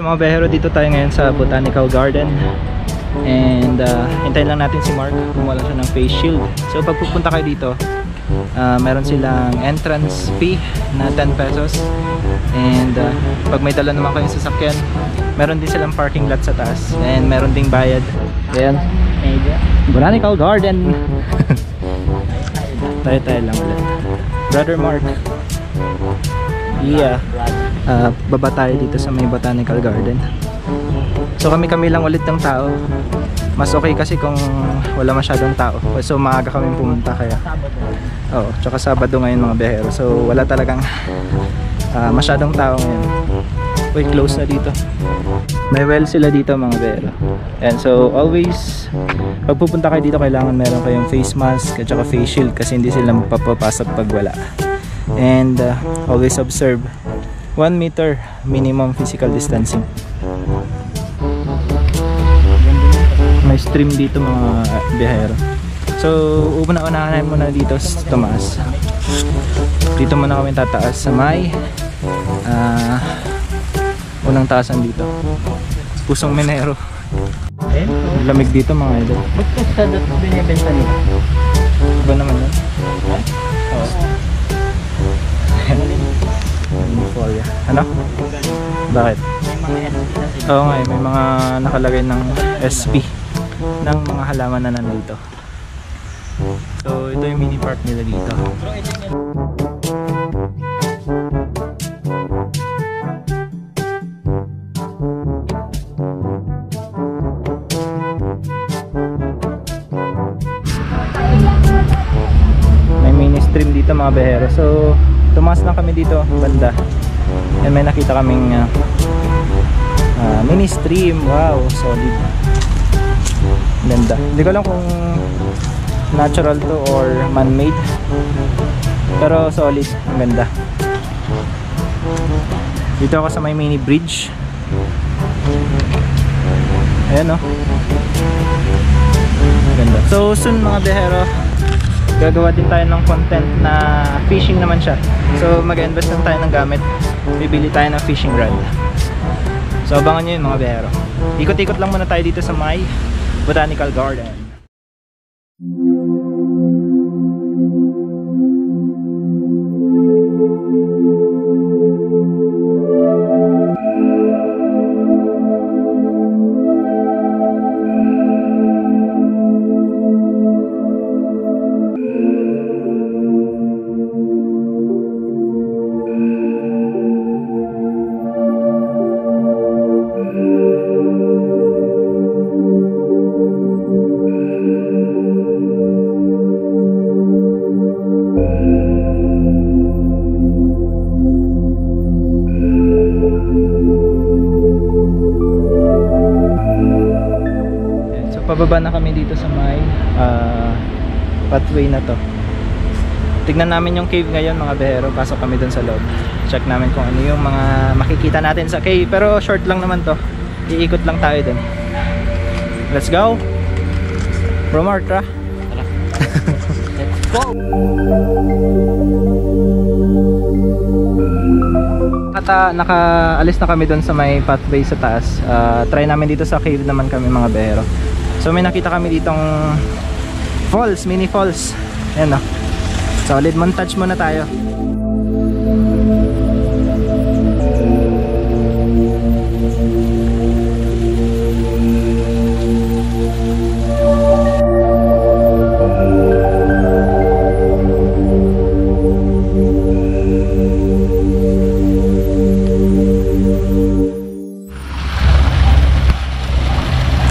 So mga behero, dito tayo ngayon sa Botanical Garden. And hintayin lang natin si Mark, kumuha lang siya ng face shield. So pag pupunta kayo dito, meron silang entrance fee na 10 pesos. And pag may dala naman kayong sasakyan, meron din silang parking lot sa taas. And meron ding bayad. Ayan, Botanical Garden. Tayo lang ulit. Brother Mark. Yeah. Baba tayo dito sa may Botanical Garden. So kami lang ulit ng tao. Mas okay kasi kung wala masyadong tao. So maaga kami pumunta kaya. Oo, tsaka Sabado ngayon mga behero. So wala talagang masyadong tao ngayon. Uy, close na dito. May well sila dito mga behero. And so always pag pupunta kayo dito, kailangan meron kayong face mask at saka face shield kasi hindi sila magpapapasok pag wala. And always observe 1 meter minimum physical distancing. May stream dito mga biyahero. So unahin muna dito sa tumaas. Dito muna kami tataas sa may unang taasan dito, Pusong Minero. Lamig dito mga idol. Ba't ka sa dapat binibenta nila? Iba naman yun. Oo. Ano? Bakit? Oo nga, may mga nakalagay ng SP ng mga halaman na nandito. So ito yung mini park nila dito. May mini stream dito mga behero. So tumaas lang kami dito banda. And may nakita kaming mini stream. Wow, solid. Ganda. Hindi ko alam kung natural to or man-made, pero solid. Ang ganda. Dito ako sa may mini bridge. Ayan o. Ganda. So soon mga behero, gagawa din tayo ng content na fishing naman siya. So mag-invest lang tayo ng gamit. Bibili tayo ng fishing rod. So abangan nyo yun mga behero. Ikot-ikot lang muna tayo dito sa may Botanical Garden. Pababa na kami dito sa may pathway na to. Tignan namin yung cave ngayon mga behero. Pasok kami dun sa loob. Check namin kung ano yung mga makikita natin sa cave. Pero short lang naman to. Iikot lang tayo dun. Let's go! Bro Mark, tara! Let's go! Nakaalis na kami dun sa may pathway sa taas. Try namin dito sa cave naman kami mga behero. So may nakita kami ditong falls, mini falls. Ayan o. Solid, montage muna tayo.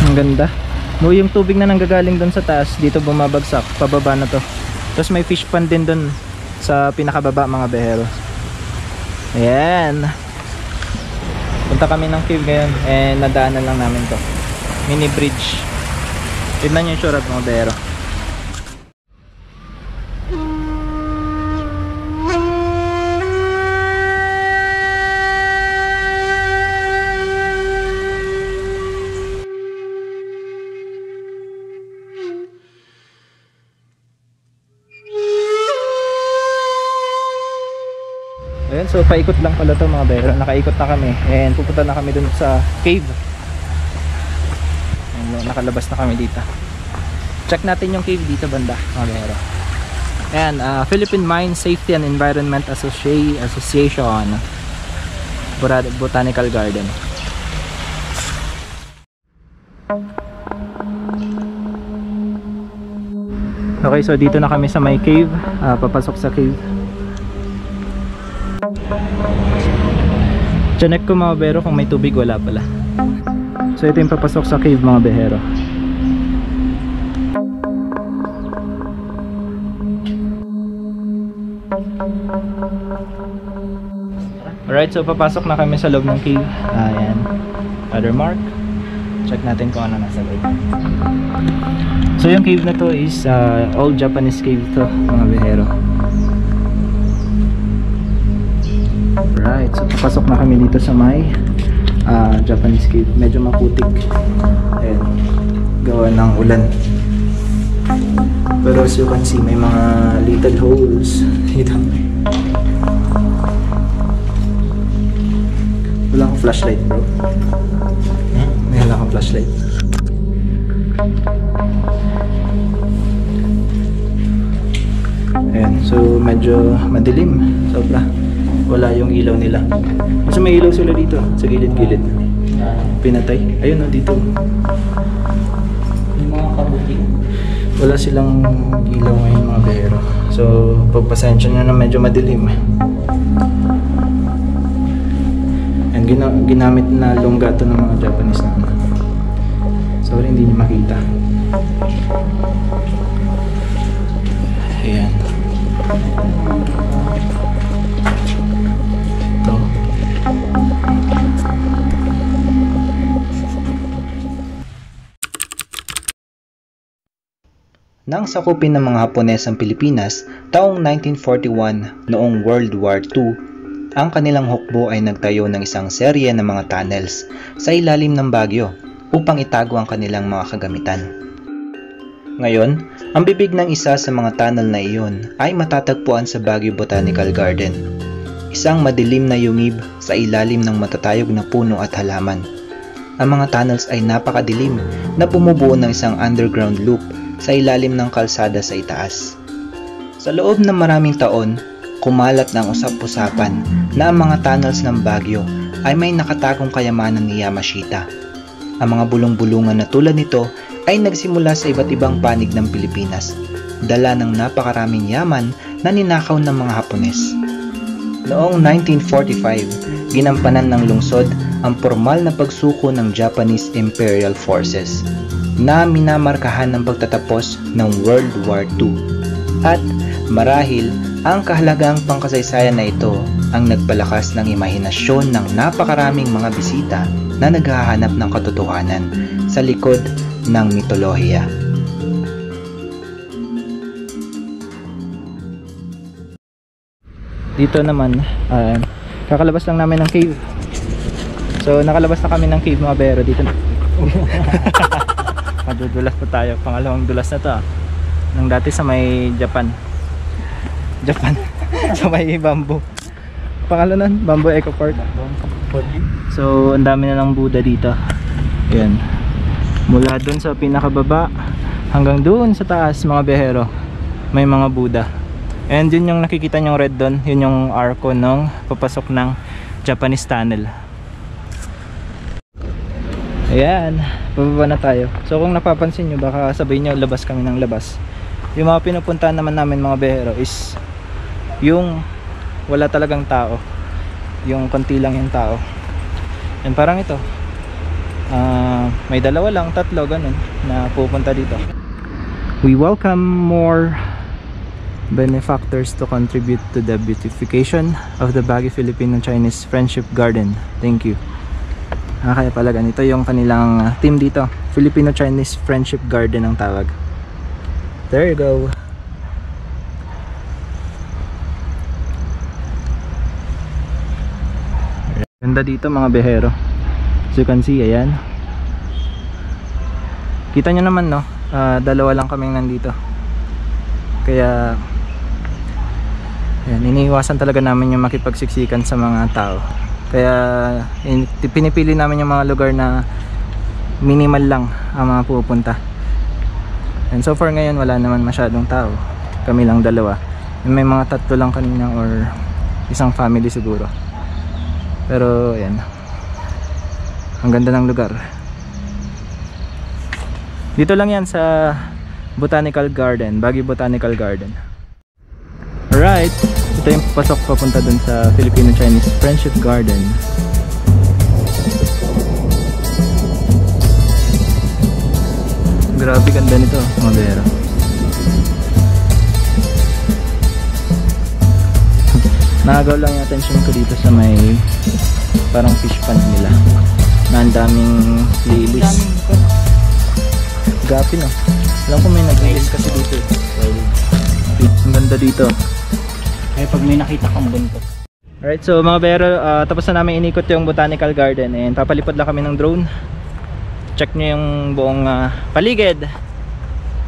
Ang ganda. No, yung tubig na nanggagaling doon sa taas, dito bumabagsak, pababa na to. Tapos may fish pond din doon sa pinakababa mga behero. Ayan. Punta kami ng cave ngayon and nadaanan lang namin to. Mini bridge. Tignan nyo yung surat mga behero. Ayun, so paikot lang pala to mga bero. Nakaikot na kami and pupunta na kami dun sa cave. Ayun, nakalabas na kami dito. Check natin yung cave dito banda mga bero. Ayan, Philippine Mine Safety and Environment Association Botanical Garden. Okay, so dito na kami sa may cave. Papasok sa cave. Check ko mga bero kung may tubig, wala pala. So ito yung papasok sa cave mga behero. Alright, so papasok na kami sa loob ng cave. Ayan, other mark. Check natin kung ano nasa loob. So yung cave na to is old Japanese cave to mga behero. Right, so papasok na kami dito sa may Japanese cave. Medyo maputik. Ayan, gawa ng ulan. Pero as you can see, may mga little holes dito. Wala akong flashlight bro. May wala akong flashlight. Ayan, so medyo madilim. Sobra. Wala yung ilaw nila. Kasi may ilaw sila dito sa gilid-gilid. Pinatay. Ayun o, dito. Yung mga kabuting. Wala silang ilaw ngayon mga behero. So pagpasensya nyo na medyo madilim. And ginamit na longga to ng mga Japanese na. Sorry, hindi nyo makita. Ayan. Ito. Nang sakupin ng mga Hapones ang Pilipinas taong 1941 noong World War II, ang kanilang hukbo ay nagtayo ng isang serye ng mga tunnels sa ilalim ng Baguio upang itago ang kanilang mga kagamitan. Ngayon, ang bibig ng isa sa mga tunnel na iyon ay matatagpuan sa Baguio Botanical Garden, isang madilim na yungib sa ilalim ng matatayog na puno at halaman. Ang mga tunnels ay napakadilim na bumubuo ng isang underground loop sa ilalim ng kalsada sa itaas. Sa loob ng maraming taon, kumalat ng usap-usapan na ang mga tunnels ng Baguio ay may nakatagong kayamanan ni Yamashita. Ang mga bulong-bulungan na tulad nito ay nagsimula sa iba't ibang panig ng Pilipinas, dala ng napakaraming yaman na ninakaw ng mga Hapones. Noong 1945, ginampanan ng lungsod ang formal na pagsuko ng Japanese Imperial Forces na minamarkahan ng pagtatapos ng World War II. At marahil ang kahalagang pangkasaysayan na ito ang nagpalakas ng imahinasyon ng napakaraming mga bisita na naghahanap ng katotohanan sa likod ng mitolohiya. Dito naman, kakalabas lang namin ng cave. So nakalabas na kami ng cave mga bero. Dito na. Madudulas pa tayo. Pangalawang dulas na to nang dati sa may Japan. Sa may bamboo. Pangalan nun, Bamboo Eco Park. So ang dami na lang Buddha dito. Ayan. Mula dun sa pinakababa hanggang dun sa taas mga behero, may mga Buddha. And yun yung nakikita nyong red dun, yun yung arko ng papasok ng Japanese tunnel. Ayan, bababa na tayo. So kung napapansin nyo, baka sabihin nyo labas kami ng labas. Yung mga pinupuntahan naman namin mga behero is yung wala talagang tao, yung konti lang yung tao. And parang ito, may dalawa lang, tatlo, ganun na pupunta dito. We welcome more benefactors to contribute to the beautification of the Baguio Filipino-Chinese Friendship Garden. Thank you. Kaya pala ganito yung kanilang team dito, Filipino-Chinese Friendship Garden ang tawag. There you go. Ganda dito mga behero. So you can see, ayan. Kita nyo naman no, dalawa lang kaming nandito. Kaya Yan, iniiwasan talaga namin yung makipagsiksikan sa mga tao. Kaya pinipili namin yung mga lugar na minimal lang ang mga pupunta. And so far ngayon wala naman masyadong tao. Kami lang dalawa. May mga tatlo lang kanina or isang family siguro. Pero yan. Ang ganda ng lugar. Dito lang yan sa Botanical Garden, Baguio Botanical Garden. Alright, ito yung pasok papunta dun sa Filipino-Chinese Friendship Garden. Grabe ganda nito, mga bero. Nakagaw lang yung attention ko dito sa may parang fish pond nila na ang daming lilis. Gapi no. Alam ko may nag-lilis kasi dito eh. Ang ganda dito. Kaya pag may nakita kang buntot. Alright, so mga bero, tapos na namin inikot yung Botanical Garden and papalipad lang kami ng drone. Check nyo yung buong paligid.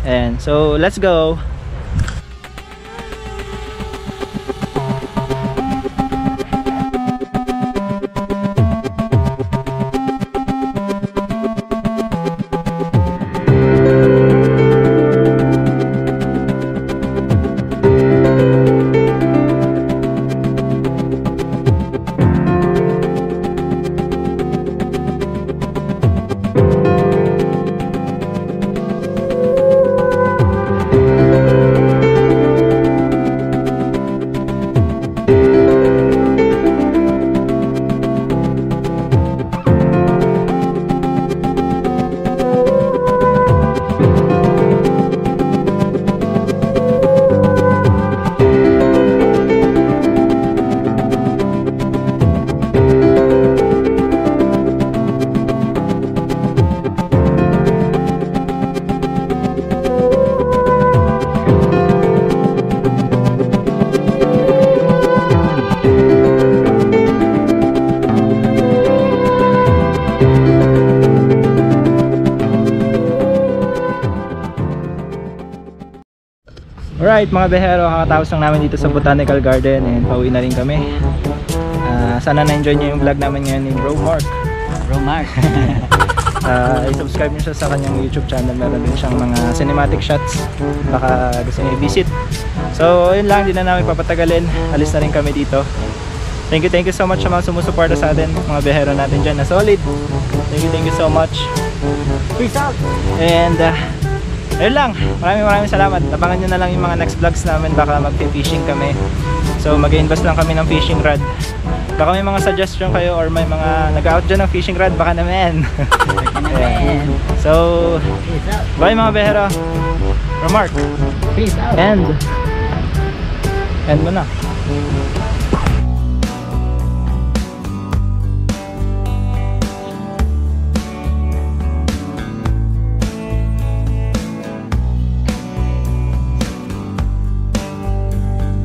And so let's go. Alright mga behero, kakatapos lang namin dito sa Botanical Garden and pauwi na rin kami. Sana na-enjoy nyo yung vlog namin ngayon ni Bro Mark. Bro Mark. I-subscribe nyo siya sa kanyang YouTube channel. Meron din siyang mga cinematic shots. Baka gusto nyo i-visit. So yun lang, di na namin papatagalin. Alis na rin kami dito. Thank you so much sa mga sumusuporta sa atin. Mga behero natin dyan na solid. Thank you so much. Peace out. And ayun lang, maraming salamat. Abangan nyo na lang yung mga next vlogs namin. Baka mag-fishing kami. So mag-invest lang kami ng fishing rod. Baka may mga suggestion kayo or may mga nag-out dyan ng fishing rod, baka naman. Yeah. So bye mga behero. Remark. Peace out. And mo na.